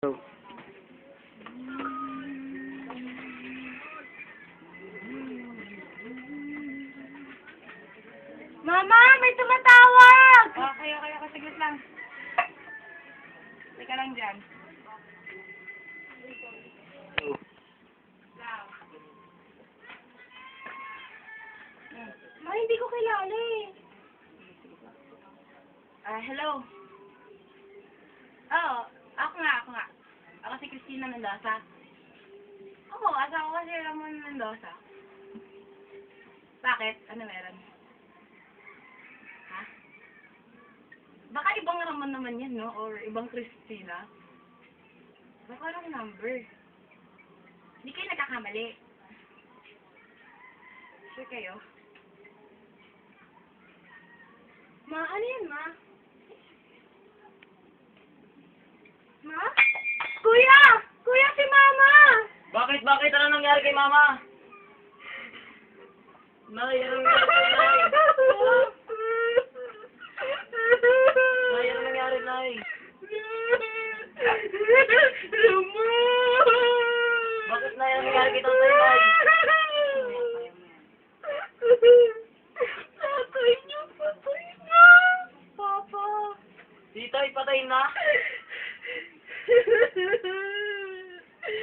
So, Mama, may tumatawag! Okay, saglit lang. Teka lang dyan. Ma, hindi ko kilala eh. Hello. Oo, ako nga. Ako si Christina Mendoza. Oo, asawa ko si Ramon Mendoza. Bakit? Ano meron? Ha? Baka ibang Ramon naman yan, no? Or ibang Christina. Baka wrong number. Hindi kayo nagkakamali. Sure kayo? Ma, ano yan, ma? Ma? Kuya! Kuya, si Mama! Bakit? Ano nangyari kay Mama? Nay, ano nangyari kay Nay? Nay, ano nangyari, Nay? Bakit, Nay? Ano nangyari kay Tatay, Nay? Tatay niyo, patay na! Papa! Si Tay, patay na?